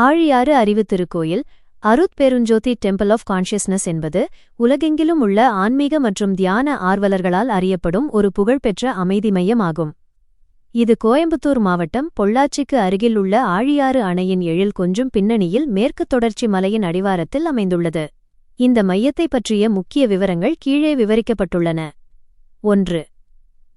ஆழியாறு அறிவு திருக்கோயில் அருட்பெருஞ்சோதி temple of consciousness என்பது உலகெங்கிலும் உள்ள ஆன்மீக மற்றும் தியான ஆர்வலர்களால் அறியப்படும் ஒரு புகழ்பெற்ற அமைதி மையம் ஆகும். இது கோயம்புத்தூர் மாவட்டம் பொள்ளாச்சிக்கு அருகில் உள்ள ஆழியாறு அணையின் எழில் கொஞ்சும் பின்னணியில் மேற்கு தொடர்ச்சி மலையின் அடிவாரத்தில் அமைந்துள்ளது. இந்த மையத்தை பற்றிய முக்கிய விவரங்கள் கீழே விவரிக்கப்பட்டுள்ளன. 1.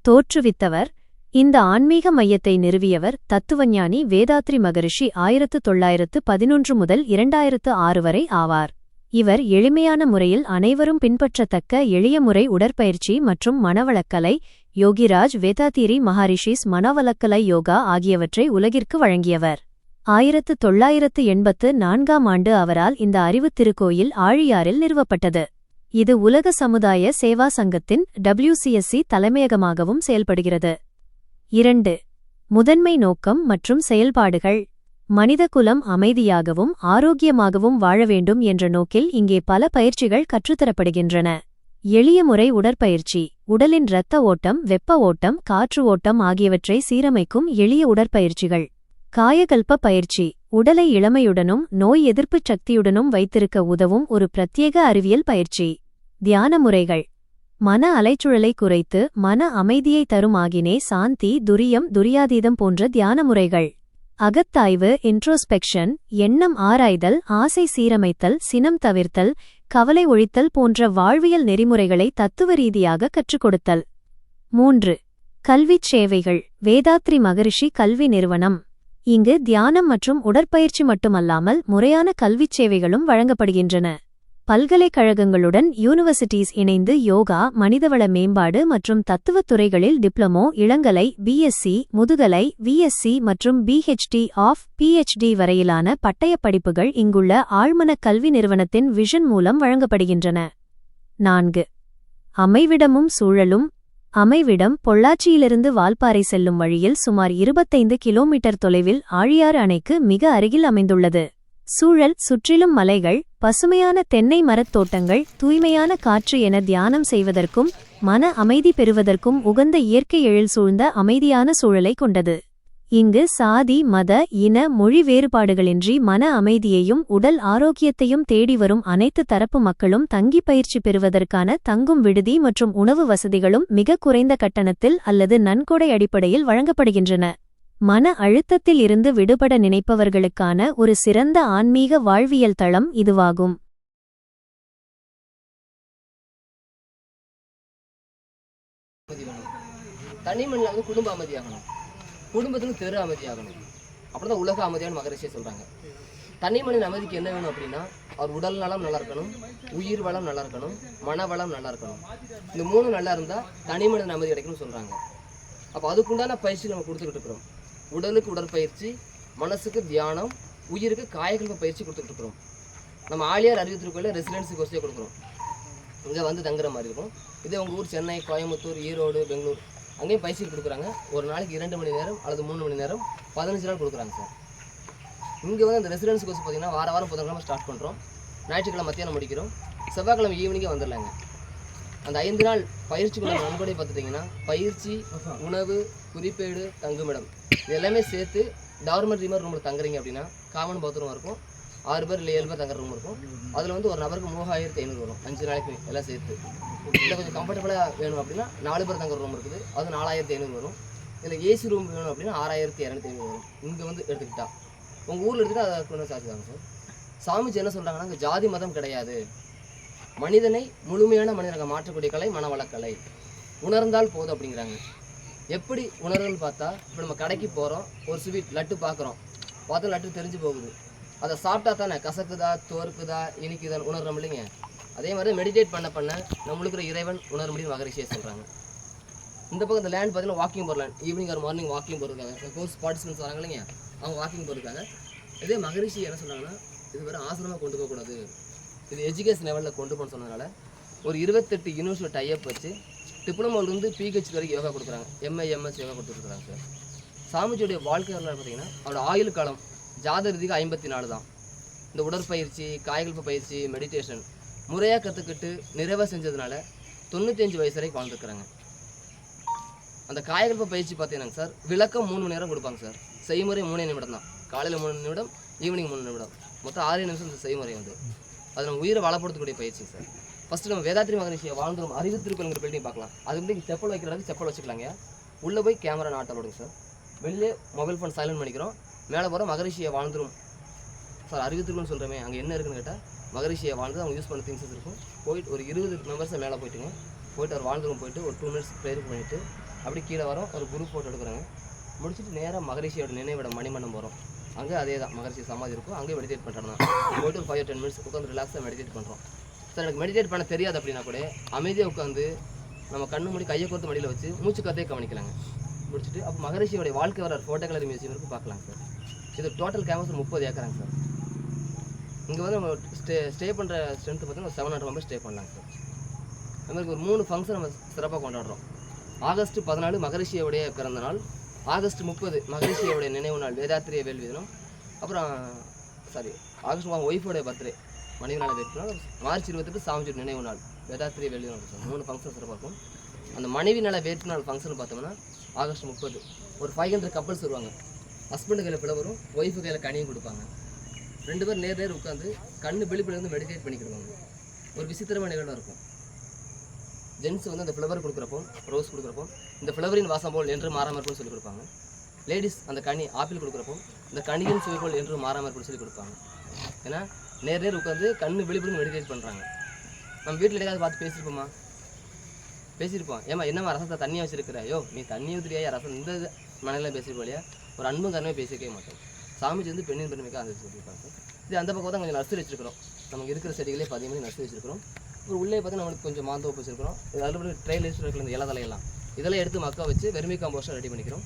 தோற்றுவித்தவர். இந்த ஆன்மீக மையத்தை நிறுவியவர் தத்துவஞானி வேதாத்ரி மகரிஷி 1911 முதல் 2006 வரை ஆவார். இவர் எளிமையான முறையில் அனைவரும் பின்பற்றத்தக்க எளிய முறை உடற்பயிற்சி மற்றும் மனவளக்கலை யோகிராஜ் வேதாத்திரி மகாரிஷிஸ் மனவளக்கலை யோகா ஆகியவற்றை உலகிற்கு வழங்கியவர். 1984ஆம் ஆண்டு அவரால் இந்த அறிவுத் திருக்கோயில் ஆழியாறில் நிறுவப்பட்டது. இது உலக சமுதாய சேவா சங்கத்தின் WCSC தலைமையகமாகவும் செயல்படுகிறது. 2. முதன்மை நோக்கம் மற்றும் செயல்பாடுகள். மனிதகுலம் அமைதியாகவும் ஆரோக்கியமாகவும் வாழ வேண்டும் என்ற நோக்கில் இங்கே பல பயிற்சிகள் கற்றுத்தரப்படுகின்றன. எளிய முறை உடற்பயிற்சி. உடலின் இரத்த ஓட்டம், வெப்ப ஓட்டம், காற்று ஓட்டம் ஆகியவற்றை சீரமைக்கும் எளிய உடற்பயிற்சிகள். காயகல்ப பயிற்சி. உடலை இளமையுடனும் நோய் எதிர்ப்புச் சக்தியுடனும் வைத்திருக்க உதவும் ஒரு பிரத்யேக அறிவியல் பயிற்சி. தியான முறைகள். மன அலைச்சுழலை குறைத்து மன அமைதியை தரும் ஆகினே சாந்தி, துரியம், துரியாதீதம் போன்ற தியான முறைகள். அகத்தாய்வு இன்ட்ரோஸ்பெக்ஷன். எண்ணம் ஆராய்தல், ஆசை சீரமைத்தல், சினம் தவிர்த்தல், கவலை ஒழித்தல் போன்ற வாழ்வியல் நெறிமுறைகளை தத்துவ ரீதியாக கற்றுக் கொடுத்தல். 3. கல்விச் சேவைகள். வேதாத்ரி மகரிஷி கல்வி நிறுவனம். இங்கு தியானம் மற்றும் உடற்பயிற்சி மட்டுமல்லாமல் முறையான கல்விச் சேவைகளும் வழங்கப்படுகின்றன. பல்கலைக்கழகங்களுடன் யூனிவர்சிட்டீஸ் இணைந்து யோகா, மனிதவள மேம்பாடு மற்றும் தத்துவத் துறைகளில் டிப்ளமோ, இளங்கலை, BSc, முதுகலை, VSc மற்றும் PhD வரையிலான பட்டயப் படிப்புகள் இங்குள்ள ஆழ்மனக் கல்வி நிறுவனத்தின் விஷன் மூலம் வழங்கப்படுகின்றன. 4. அமைவிடமும் சூழலும். அமைவிடம் பொள்ளாச்சியிலிருந்து வால்பாறை செல்லும் வழியில் சுமார் 25 கிலோமீட்டர் தொலைவில் ஆழியாறு அணைக்கு மிக அருகில் அமைந்துள்ளது. சூழல் சுற்றிலும் மலைகள், பசுமையான தென்னை மரத் தோட்டங்கள், தூய்மையான காற்று என தியானம் செய்வதற்கும் மன அமைதி பெறுவதற்கும் உகந்த இயற்கை எழில் சூழ்ந்த அமைதியான சூழலை கொண்டது. இங்கு சாதி, மத, இன, மொழி வேறுபாடுகளின்றி மன அமைதியையும் உடல் ஆரோக்கியத்தையும் தேடி வரும் அனைத்து தரப்பு மக்களும் தங்கி பயிற்சி பெறுவதற்கான தங்கும் விடுதி மற்றும் உணவு வசதிகளும் மிக குறைந்த கட்டணத்தில் அல்லது நன்கொடை அடிப்படையில் வழங்கப்படுகின்றன. மன அழுத்தத்தில் இருந்து விடுபட நினைப்பவர்களுக்கான ஒரு சிறந்த ஆன்மீக வாழ்வியல் தளம் இதுவாகும். தனிமனில குடும்ப அமைதியாகணும், குடும்பத்துக்கு தெரு அமைதியாகணும். அப்படிதான் உலக அமைதியான மகரிஷியை சொல்றாங்க. தனிமனித அமைதிக்கு என்ன வேணும் அப்படின்னா, அவர் உடல் நலம் நல்லா இருக்கணும், உயிர் வளம் நல்லா இருக்கணும், மன வளம் நல்லா இருக்கணும். இந்த 3 நல்லா இருந்தா தனிமனித அமைதி கிடைக்கும்னு சொல்றாங்க. அப்போ அதுக்குண்டான பயிற்சி நம்ம கொடுத்துக்கிட்டு இருக்கிறோம். உடலுக்கு உடற்பயிற்சி, மனசுக்கு தியானம், உயிருக்கு காயகல்ப பயிற்சி கொடுத்துட்டு இருக்கிறோம். நம்ம ஆழியார் அறிவு திருக்கோயில ரெசிடென்சி கோர்ஸே கொடுக்குறோம். இங்கே வந்து தங்குற மாதிரி இருக்கும். இதே உங்கள் ஊர் சென்னை, கோயம்புத்தூர், ஈரோடு, பெங்களூர் அங்கேயும் பயிற்சி கொடுக்குறாங்க. ஒரு நாளைக்கு 2 மணி நேரம் அல்லது 3 மணி நேரம் 15 நாள் கொடுக்குறாங்க சார். இங்கே வந்து அந்த ரெசிடென்சி கோர்ஸ் பார்த்தீங்கன்னா வாரம் புதன்கிழமை ஸ்டார்ட் பண்ணுறோம். ஞாயிற்றுக்கிழமை மத்தியானம் முடிக்கிறோம். செவ்வாய்க்கிழமை ஈவினிங்கே வந்துடலாங்க. அந்த 5 நாள் பயிற்சிக்குள்ள நன்கொடை பார்த்துட்டிங்கன்னா பயிற்சி, உணவு, குறிப்பேடு, தங்குமிடம் இது எல்லாமே சேர்த்து டார்மெட்ரி மாதிரி ரூமில் தங்குறீங்க அப்படின்னா காமன் பாத்ரூம் இருக்கும். 6 பேர் இல்லை 7 பேர் தங்குற ரூம் இருக்கும். அதில் வந்து ஒரு நபருக்கு 3500 வரும் 5 நாளைக்கு எல்லாம் சேர்த்து. இல்லை கொஞ்சம் கம்ஃபர்டபுளாக வேணும் அப்படின்னா 4 பேர் தங்குற ரூம் இருக்குது, அது 4500 வரும். இல்லை ஏசி ரூம் வேணும் அப்படின்னா 6250 வரும். இங்கே வந்து எடுத்துக்கிட்டா உங்கள் ஊரில் எடுத்துக்கிட்டால் அதை கொஞ்சம் சார்ஜ் தாங்க சார். சாமிஜி என்ன சொல்கிறாங்கன்னா, இங்கே ஜாதி மதம் கிடையாது, மனிதனை முழுமையான மனிதனாக மாற்றக்கூடிய கலை மனவளக்கலை, உணர்ந்தால் போதும் அப்படிங்கிறாங்க. எப்படி உணர்வுன்னு பார்த்தா, இப்போ நம்ம கடைக்கு போகிறோம், ஒரு ஸ்வீட் லட்டு பார்க்குறோம், பார்த்தா லட்டு தெரிஞ்சு போகுது. அதை சாப்பிட்டா தானே கசக்குதா, தோற்குதா, இனிக்குதான்னு உணர்றோம் இல்லைங்க. அதே மாதிரி மெடிடேட் பண்ண நம்மளுக்கு இறைவன் உணர முடியும் மகரிஷியை சொல்கிறாங்க. இந்த பக்கம் இந்த லேண்ட் பார்த்தீங்கன்னா வாக்கிங் போகலாம். ஈவினிங் ஒரு மார்னிங் வாக்கிங் போகிறதுக்காக கோர்ஸ் பார்ட்டிசிபென்ட்ஸ் வராங்க இல்லைங்க, அவங்க வாக்கிங் போகிறதுக்காக. இதே மகரிஷி என்ன சொல்கிறாங்கன்னா, இது வேறு ஆசிரமாக கொண்டு போகக்கூடாது, இது எஜுகேஷன் லெவலில் கொண்டு போகணும்னு சொன்னதுனால ஒரு 28 யூனிவர்சிட்டி டைப் வச்சு டிப்ளமோலேருந்து PhD வரைக்கும் யோகா கொடுக்குறாங்க. MA MS யோகா கொடுத்துருக்குறாங்க சார். சாமிஜியோடைய வாழ்க்கை வரலாறு பார்த்தீங்கன்னா, அவரோட ஆயுள் காலம் ஜாத ரீதிக்கு 54 தான். இந்த உடற்பயிற்சி, காயகல்ப பயிற்சி, மெடிடேஷன் முறையாக கற்றுக்கிட்டு நிறைவாக செஞ்சதுனால 95 வயசு வரைக்கும் வாழ்ந்துருக்குறாங்க. அந்த காயகல்ப பயிற்சி பார்த்தீங்கன்னா சார் விளக்கம் 3 மணி நேரம் கொடுப்பாங்க சார். செய்முறை 3 நிமிடம் தான். காலையில் 3 நிமிடம், ஈவினிங் 3 நிமிடம், மொத்தம் 6 நிமிஷம் இந்த செய்முறை வந்து அது நம்ம உயிரை வளப்படுத்தக்கூடிய பயிற்சி சார். ஃபஸ்ட்டு நம்ம வேதாத்ரி மகரிஷியை வாழ்ந்துரும் அறிவு திருக்குறளுங்கிற பில்டிங் பார்க்கலாம். அது வந்து செப்பல் வைக்கிற அளவுக்கு செப்பல் வச்சுக்கலாங்க. உள்ளே போய் கேமரா நாட் அலோடுங்க சார். வெளியே மொபைல் ஃபோன் சைலண்ட் பண்ணிக்கிறோம். மேலே போகிற மகரிஷியை வாழ்ந்துரும் சார். அறிவு திருக்குறள்னு சொல்கிறோமே, அங்கே என்ன இருக்குன்னு கேட்டால் மகரிஷியை வாழ்ந்து அவங்க யூஸ் பண்ண திங்ஸஸ் இருக்கும். போயிட்டு ஒரு 20 மெம்பர்ஸை மேலே போயிட்டுங்க. போயிட்டு அவர் வாழ்ந்துரும் போயிட்டு ஒரு 2 மினிட்ஸ் ப்ரேயர் பண்ணிவிட்டு அப்படி கீழே வரோம். ஒரு குரூப் ஃபோட்டோ எடுக்கிறாங்க. முடிச்சுட்டு நேராக மகரிஷியோட நினைவிட மணிமண்டபம் போகிறோம். அங்கே அதே தான் மகரிஷி சமாதி இருக்கும். அங்கே மெடிடேட் பண்ணுறோம். போய்ட்டு ஒரு 5 or 10 மினிட்ஸ் உட்காந்து ரிலாக்ஸாக மெடிடேட் பண்ணுறோம் சார். எனக்கு மெடிடேட் பண்ண தெரியாது அப்படின்னா கூட அமைதியாக உட்காந்து நம்ம கண்ணு மூடி கையை கோர்த்து மடியில் வச்சு மூச்சு கதையை கவனிக்கலாங்க. முடிச்சுட்டு அப்போ மகரிஷியோடைய வாழ்க்கை வர ஃபோட்டோ கேலரி மியூசியம் இருக்குது பார்க்கலாம் சார். இது டோட்டல் கேம்பஸ் 30 ஏக்கராங்க சார். இங்கே வந்து நம்ம ஸ்டே பண்ணுற ஸ்ட்ரென்த்து பார்த்தீங்கன்னா 700 மெம்பர்ஸ் ஸ்டே பண்ணலாங்க சார். அது மாதிரி ஒரு 3 ஃபங்க்ஷன் நம்ம சிறப்பாக கொண்டாடுறோம். ஆகஸ்ட் 14 மகரிஷியோடைய பிறந்த நாள், ஆகஸ்ட் 30 மகரிஷியோடைய நினைவு நாள் வேதாத்திரிய வேள்வி தினம், அப்புறம் ஆகஸ்ட் ஒய்ஃபோடைய பர்த்டே மனைவினால வேட்பினால், மார்ச் 28 சாமிஜி நினைவு நாள் வேதாத்திரிய வேள்வி தினம் சார். 3 ஃபங்க்ஷன் சிறப்பாக இருக்கும். அந்த மனைவி நாள வேட்பு நாள் ஃபங்க்ஷன் பார்த்தோம்னா ஆகஸ்ட் 30 ஒரு 500 கப்பல்ஸ் வருவாங்க. ஹஸ்பண்டு கையில் பிளவரும் ஒய்ஃபு கையில் கனியும் கொடுப்பாங்க. 2 பேர் நேர் உட்காந்து கண்ணு வெளிப்பிலேருந்து மெடிடேட் பண்ணிக்கிடுவாங்க. ஒரு விசித்திரமான நிகழ்வு இருக்கும். ஜென்ஸ் வந்து அந்த ஃப்ளவர் கொடுக்குறப்போ, ரோஸ் கொடுக்குறப்போ இந்த ஃப்ளவரின் வாசம் போல் என்று மாறாமல் இருக்கும்னு சொல்லி கொடுப்பாங்க. லேடிஸ் அந்த கனி ஆப்பிள் கொடுக்குறப்போ இந்த கனியின் சுவை போல் என்று மாறாமல் இருக்கும்னு சொல்லி கொடுப்பாங்க. ஏன்னா நேர் உட்காந்து கண்ணு வெளிப்பிலேருந்து மெடிடேட் பண்ணுறாங்க. நம்ம வீட்டில் எதாவது பார்த்து பேசியிருப்போம். ஏமா என்னம்மா ரசத்தை தண்ணியாக வச்சிருக்கிற, ஐயோ நீ தண்ணி ஊற்றுறியா ரசம், இந்த மனையில் பேசியிருப்போம் இல்லையா. ஒரு அன்பும் கருமே பேசிக்கவே மாட்டோம். சாமிஜி வந்து பெண்ணின் பெருமைக்காக அந்த சொல்லியிருப்பாங்க. இது அந்த பக்கம் தான் கொஞ்சம் நர்சரி வச்சுருக்கிறோம். நமக்கு இருக்கிற செடிகளே 10 மணி நர்சரி வச்சுருக்கிறோம். ஒரு உள்ளே பார்த்து நம்மளுக்கு கொஞ்சம் மாந்தோப்பு வச்சுருக்கிறோம். அதில் ட்ரைல் லிஸ்ட் இருக்கிற இந்த இலதலையெல்லாம் இதெல்லாம் எடுத்து மக்கா வச்சு வெர்மி காம்போஸ்டாக ரெடி பண்ணிக்கிறோம்.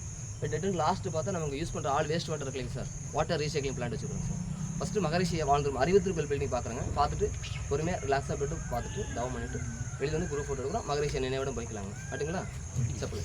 டெட்டு லாஸ்ட்டு பார்த்தா நமக்கு யூஸ் பண்ணுற ஆல் வேஸ்ட் வாட்டர் இருக்குல்லைங்க சார், வாட்டர் ரீசைக்ளிங் பிளான்ட் வச்சுருக்கோம் சார். ஃபஸ்ட்டு மகரிஷியை வாழ்ந்துரும் அறிவு திருக்குறள் பில்டிங் பார்க்குறாங்க. பார்த்துட்டு பொறுமையாக ரிலாக்ஸாக போய்ட்டு பார்த்துட்டு தவம் பண்ணிவிட்டு வெளியில் வந்து குரூப் ஃபோட்டோ எடுக்கிறோம். மகரிஷியை நினைவிடம் போய்க்கலாங்க. ஆட்டுங்களா செப்பல்